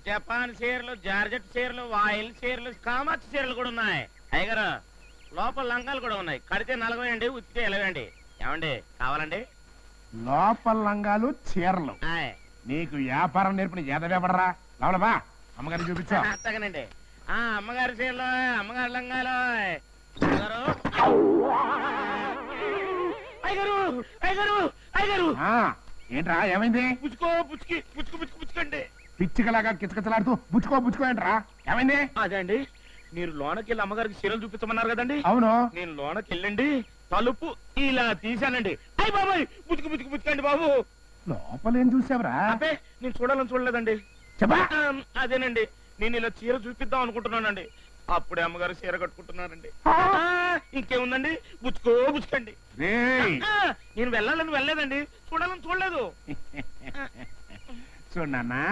Japan చీరలు, georgette చీరలు, voile చీరలు, కామాక్షి చీరలు కూడా ఉన్నాయి. అయ్యగారు లోపల లంగాలు కూడా ఉన్నాయి. కడితే 40 అండి, ఉత్తితే 20 అండి. ఏమండి కావాలండి? లోపల లంగాలు చీరలు. నీకు వ్యాపారం నేర్పిన ఏదవేపడరా లోపలబా. అమ్మగారు చూపించా. అత్తగనండి. అమ్మగారి చీరలు, అమ్మగారి లంగాలు. అయ్యగారు అయ్యగారు అయ్యగారు ఏంట్రా ఏమైంది? పుచ్చుకోండి. పిచ్చికలాగా కిచకిచలాడుతూ బుచ్చుకో ఏంట్రా ఏమైంది? అదే అండి, మీరు లోనకి వెళ్ళి అమ్మగారికి చీరలు చూపించమన్నారు కదండి. అవును. నేను లోనకి వెళ్ళండి తలుపు ఇలా తీశానండి. అయ్యి బాబాయ్ పుచ్చుకోండి బాబు. లోపలేం చూసావరా? అబ్బే నేను చూడలేదండి. చెప్పా. అదేనండి, నేను ఇలా చీర చూపిద్దాం అనుకుంటున్నానండి. అప్పుడే అమ్మగారు చీర కట్టుకుంటున్నారండి. ఇంకేముందండి, పుచ్చుకోండి. నేను వెళ్ళాలని వెళ్ళలేదండి, చూడలేదు. చూడన్నా,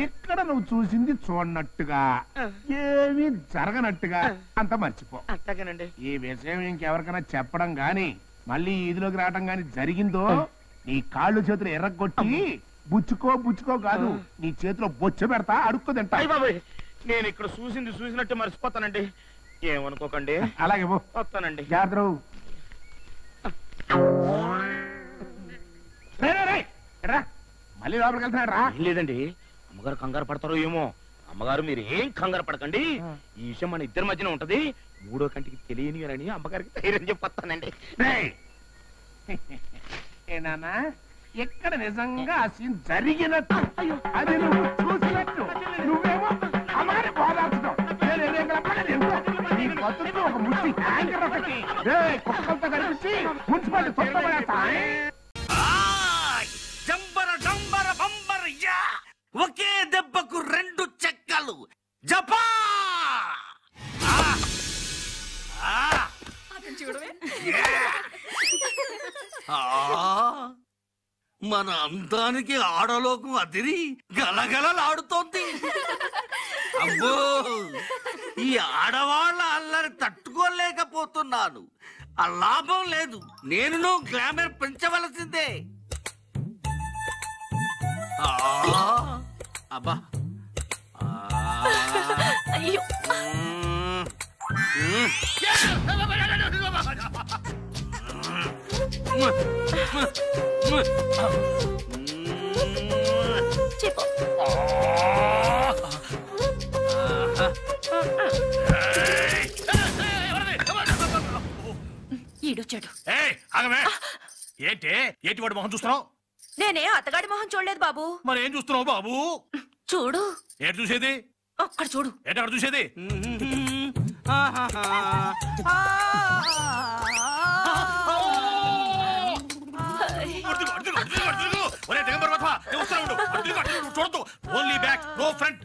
ఇక్కడ నువ్వు చూసింది చూడనట్టుగా ఏమీ జరగనట్టుగా అంత మర్చిపో. అట్టగానండి. ఈ విషయం ఇంకెవరికైనా చెప్పడం గాని మళ్ళీ ఈదిలోకి రావడం గాని జరిగిందో నీ కాళ్ళు చేతులు ఎర్రగొట్టి బుచ్చుకో కాదు, నీ చేతిలో బొచ్చ పెడతా అడుక్కు తింటా. బాబాయ్ నేను ఇక్కడ చూసినట్టు మర్చిపోతానండి, ఏమనుకోకండి. అలాగే వస్తానండి. జాగ్రత్త. మళ్ళీ లోపలికి వెళ్తున్నాడు రా. లేదండి, అమ్మగారు కంగారు పడతారో ఏమో. అమ్మగారు మీరు ఏం కంగారు పడకండి, ఈ విషయం మన ఇద్దరి మధ్యన ఉంటది. 3వ కంటికి తెలియని అని అమ్మగారికి ధైర్యం చెప్పొస్తానండి. ఏనానా ఎక్కడ నిజంగా ఆ సీన్ జరిగినట్టు అది నువ్వు చూసినట్టు నువ్వేమో అమ్మగారి బోధార్చడం. నీ బతుకు ఒక ముట్టి హ్యాంగర్ ఒకటి కుక్కలతో కనిపించి మున్సిపాలిటీ తొక్కబడేస్తా. ఒకే దెబ్బకు 2 చెక్కలు. జపా మన అందానికి ఆడలోకం అదిరి గలగలలాడుతోంది. అబ్బో, ఈ ఆడవాళ్ళ అల్లరి తట్టుకోలేకపోతున్నాను. ఆ లాభం లేదు, నేను గ్లామర్ పెంచవలసిందే. అబ్బా అయ్యో, చెప్పు. ఈడొచ్చాడు. ఏంటి వాడు మొహం చూస్తున్నావు? నేనే అత్తగాడి మొహం చూడలేదు బాబు. మరి ఏం చూస్తున్నావు బాబు? చూడు. ఏంటి చూసేది? అక్కడ చూడు. ఏంటి అక్కడ చూసేది? చూడదు, ఓన్లీ బ్యాక్ నో ఫ్రంట్.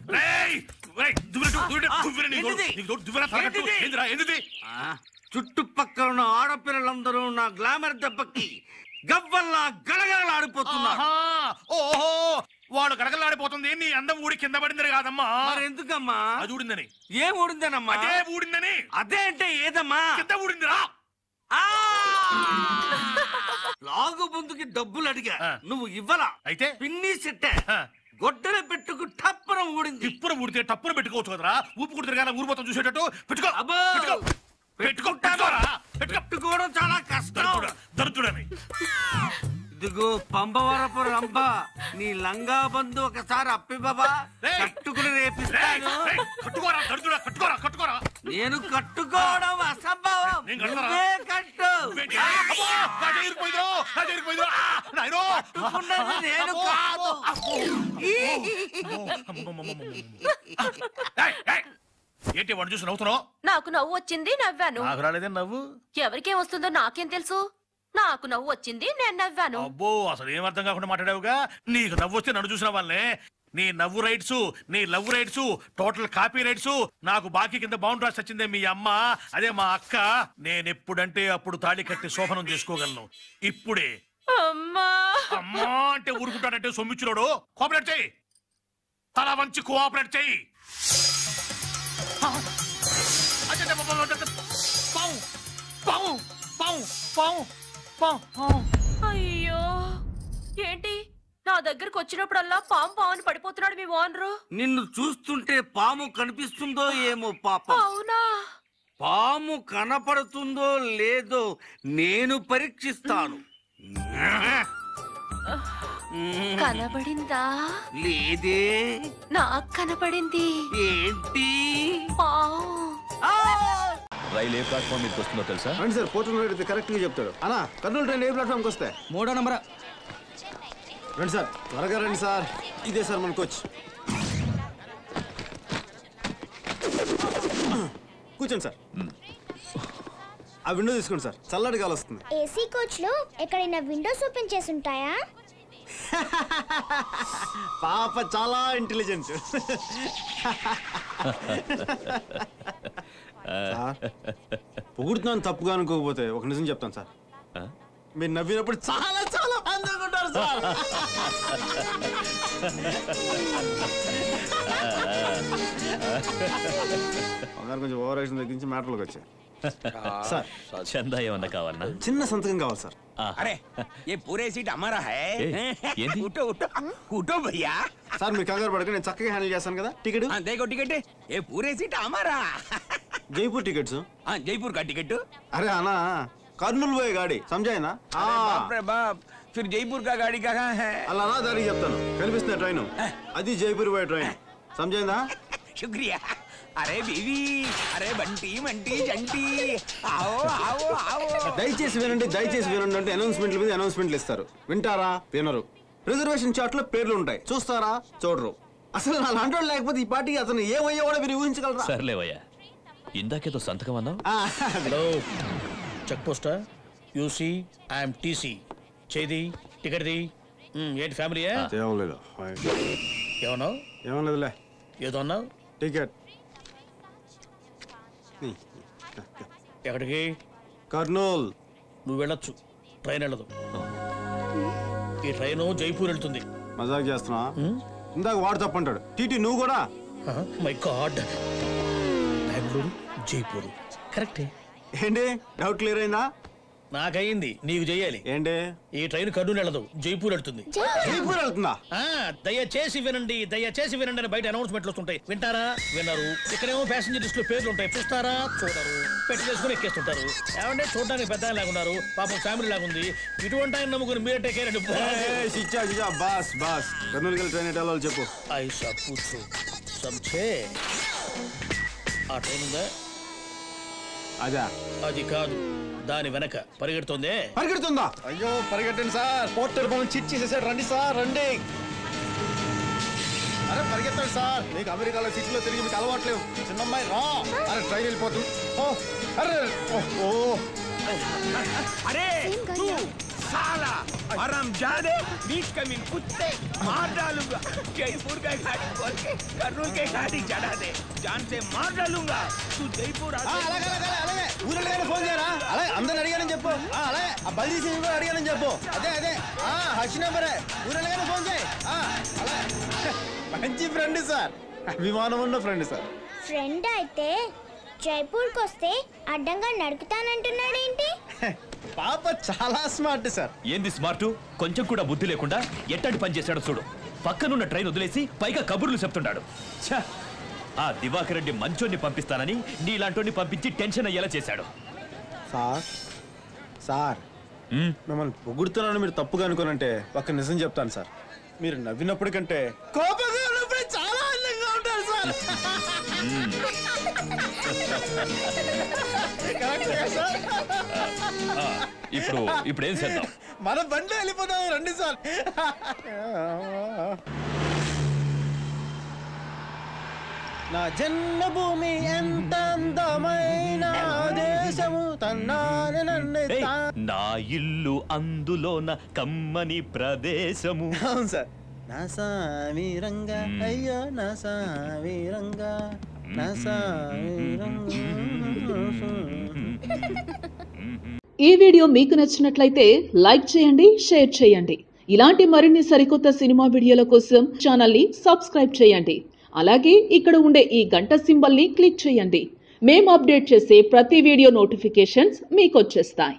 చుట్టుపక్కల ఉన్న ఆడపిల్లలందరూ నా గ్లామర్ దెబ్బకి గవ్వల్లా గలగలలాడిపోతున్నారు. ఓహో, వాడు గలగలలాడిపోతుంది నీ అందం ఊడి కింద పడిందని కాదమ్మా. ఎందుకమ్మా? అది ఊడిందని. ఏం ఊడిందనమ్మా? అదే ఊడిందని. అదే అంటే ఏదమ్మా? కింద ఊడిందిరా. లాగు ముందుకి డబ్బులు అడిగా, నువ్వు ఇవ్వలా. అయితే పిన్ని సెట్టే గొడ్డల పెట్టుకు టప్పున ఊడింది. ఇప్పుడు ఊడితే టప్పున పెట్టుకోవచ్చు కదరా. ఊపు కుడితే కానీ ఊరు మొత్తం చూసేటట్టు పెట్టుకో. పెట్టుకోవడం చాలా కష్టం. దరుతుడని. ఇదిగో పంబవరపు రంభ, నీ లంగా బంధు ఒకసారి అప్పి బాబా కట్టుకుని రేపిస్తాను. కట్టుకోరా. నేను కట్టుకోవడం అసంభవం. కట్టు. నేను కాదు. ఏంటి వాడు చూసి నవ్వుతున్నావు? నాకు నవ్వు వచ్చింది, నవ్వాను. నాకు రాలేదే నవ్వు. ఎవరికేం వస్తుందో నాకేం తెలుసు. నాకు నవ్వు వచ్చింది, నేను నవ్వాను. అబ్బో, అసలు ఏం అర్థం కాకుండా మాట్లాడావుగా. నీకు నవ్వు వస్తే నన్ను చూసిన వాళ్ళనే. నీ నవ్వు రైట్స్, నీ love rights, total copy rights నాకు బాకీ కింద బౌండ్ రాసి వచ్చిందే మీ అమ్మ, అదే మా అక్క. నేనెప్పుడంటే అప్పుడు తాళి కట్టి శోభనం చేసుకోగలను. ఇప్పుడే అమ్మా అంటే ఊరుకుంటానంటే సొమ్మిచ్చులోడు. కోఆపరేట్ చెయ్యి, తల వంచి కోఆపరేట్ చెయ్యి. అయ్యో, ఏంటి నా దగ్గరకు వచ్చినప్పుడల్లా పాము పాముని పడిపోతున్నాడు మీ ఓనరు. నిన్ను చూస్తుంటే పాము కనిపిస్తుందో ఏమో పాపం. అవునా? పాము కనపడుతుందో లేదో నేను పరీక్షిస్తాను. కనబడిందా? లేదే. నాకు కనబడింది. ఏంటి? పాము. రైలు ఏ ప్లాట్ఫామ్ మీదకి వస్తుందో తెలుసా? రండి సార్, పోర్టల్ అయితే కరెక్ట్ గా చెప్తాడు. అన్నా కర్నూలు ట్రైన్ ఏ ప్లాట్ఫామ్కి వస్తే? 3వ నంబర్. రండి సార్, త్వరగా రండి సార్. ఇదే సార్ మన కోచ్. కూర్చోండి సార్. ఆ విండో తీసుకోండి సార్, చల్లటి గాలి వస్తుంది. ఏసీ కోచ్ లో ఎక్కడైనా విండోస్ ఓపెన్ చేసి ఉంటాయా? పాప చాలా ఇంటెలిజెంట్. పొగుడుతున్నాను తప్పుగా అనుకోకపోతే ఒక నిజం చెప్తాను సార్. మీరు నవ్వినప్పుడు చాలా చాలా అందనుకుంటారు సార్. కొంచెం ఓవర్ యాక్షన్ తగ్గించి మ్యాటర్లోకి వచ్చాయి సార్. చందా ఏమన్నా కావన్నా? చిన్న సంతకం కావాలి సార్. अरे ये पूरे सीट हमारा है। उठो उठो उठो भैया। సార్ మీరు కంగారు పడక, నేను చక్కగా హ్యాండిల్ చేస్తాను కదా. టికెట్ देखो टिकट, ये पूरे सीट हमारा। జైపూర్ టికెట్స్. हाँ जयपुर का टिकट। అరే అన్నా, కర్నూలు పోయే గాడి సమజాయినా? बाप रे बाप, फिर जयपुर का गाड़ी कहाँ है? అలా నా దారికి చెప్తాను. కనిపిస్తుంది ట్రైన్, అది జైపూర్ పోయే ట్రైన్. సమజైందా? शुक्रिया। अरे बीवी, अरे बंटी मंटी जंटी, आओ आओ आओ। దయచేసి వినండి, దయచేసి వినండి అంటే అనౌన్స్మెంట్ల మీద అనౌన్స్మెంట్లు ఇస్తారు. వింటారా? వినరు. రిజర్వేషన్ చార్ట్ లో పేర్లు ఉంటాయి, చూస్తారా? చూడరు. అసలు నా లాంటి లేకపోతే ఈ పార్టీకి అతను ఏమయ్యా కూడా మీరు ఊహించగలరా? సర్లేవయ్యా, ఇందాకేదో సంతకం అన్నావు. హలో, చెక్ పోస్టా? UC IM TC. చేది టికెట్ది. ఏంటి ఫ్యామిలీయా? ఏమలేదు, ఏమన్నావు? ఏమలేదులే. ఏదో అన్నావు? టికెట్ ఎక్కడికి? కర్నూల్. నువ్వు వెళ్ళొచ్చు, ట్రైన్ వెళ్ళదు. ఈ ట్రైన్ జైపూర్ వెళ్తుంది. మజాక్ చేస్తున్నా? ఇందాక వాడు తప్పంటాడు. టీటీ నువ్వు కూడా. మై గాడ్, బెంగళూరు జైపూర్ కరెక్టే. ఏంటి డౌట్ క్లియర్ అయిందా? నాకయింది, నీకు చెయ్యాలి. ఏంటి? ఈ ట్రైన్ కర్నూలు వెళ్ళదు, జైపూర్ వెళ్తుంది. జైపూర్ వెళ్తుందా? దయచేసి వినండి, దయచేసి వినండి అని బయట అనౌన్స్మెంట్లు వస్తుంటాయి. వింటారా? వినరు. ఇక్కడేమో ప్యాసింజర్ లిస్ట్ లో పేర్లు ఉంటాయి, చూస్తారా? చూడరు. పెట్టి చేసుకుని ఎక్కేస్తుంటారు. ఏమంటే చూడడానికి పెద్ద లాగున్నారు, పాపం ఫ్యామిలీ లాగుంది. ఇటువంటి ఆయన నమ్ముకుని మీరే టేక్ కేర్ అండి. బాస్ బాస్ కర్నూలుకి వెళ్ళి ట్రైన్ ఎట్లా చెప్పు. ఐసా పూచు సంచే. ఆ ట్రైన్ ఉందా? అదా? అది కాదు, దాని వెనక పరిగెడుతుందే. పరిగెడుతుందా? అయ్యో పరిగెట్టండి సార్, పోర్టర్ పనులు చిట్ చేసేసాడు. రండి సార్, రండి. అరే పరిగెత్తండి సార్, మీకు అమెరికాలో సిటీలో తిరిగి మీకు అలవాట్లేవు. చిన్నమ్మాయి రా. అరే ట్రైన్ వెళ్ళిపోతుంది. ఓ అరే ఓ अरे तू साला हरामजादे, बीच कमीन कुत्ते, मार डालूंगा। जयपुर का गाड़ी खोल के कर्नूल के गाड़ी चढ़ा दे, जान से मार डालूंगा। तू जयपुर అలాగే ఊరళ్ళగానే ఫోన్ చేయరా? అలాగే అందరిని అడిగానని చెప్పు. అలాగే ఆ బల్దీ సింగ్ కూడా అడిగానని చెప్పు. అదే అదే హర్షి నెంబరే. ఊరళ్ళగానే ఫోన్ చేయి. అలాగే మంచి ఫ్రెండ్ సార్, అభిమానం ఉన్న ఫ్రెండ్ సార్. ఫ్రెండ్ అయితే జైపూర్కి వస్తే అడ్డంగా నడుపుతానంటున్నాడేంటి? పాప చాలా స్మార్ట్ సార్. ఏంది స్మార్ట్? కొంచెం కూడా బుద్ధి లేకుండా ఎట్టడి పని చేశాడు చూడు. పక్కనున్న ట్రైన్ వదిలేసి పైగా కబుర్లు చెప్తున్నాడు. ఛ! ఆ దివాకర్ రెడ్డి మంచోన్ని పంపిస్తానని నీలాంటోని పంపించి టెన్షన్ అయ్యేలా చేశాడు. సార్ సార్ మిమ్మల్ని పొగుడుతున్నాను మీరు తప్పుగా అనుకోనంటే ఒక నిజం చెప్తాను సార్. మీరు నవ్వినప్పటికంటే కోపంగా ఉన్నప్పుడు చాలా అందంగా ఉంటారు సార్. ఇప్పుడు ఏం చేద్దాం? మన బండి వెళ్ళిపోదాం, రండి సార్. నా జన్మభూమి ఎంత అందమైన దేశము తన్నానే నన్ను. నా ఇల్లు అందులోన కమ్మని ప్రదేశము. అవును సార్. నా సామి రంగా, అయ్యో నా సామి రంగా, నా సామి రంగా. ఈ వీడియో మీకు నచ్చినట్లయితే లైక్ చేయండి, షేర్ చేయండి. ఇలాంటి మరిన్ని సరికొత్త సినిమా వీడియోల కోసం ఛానల్ని సబ్స్క్రైబ్ చేయండి. అలాగే ఇక్కడ ఉండే ఈ గంట సింబల్ని క్లిక్ చేయండి. మేము అప్డేట్ చేసే ప్రతి వీడియో నోటిఫికేషన్స్ మీకు వచ్చేస్తాయి.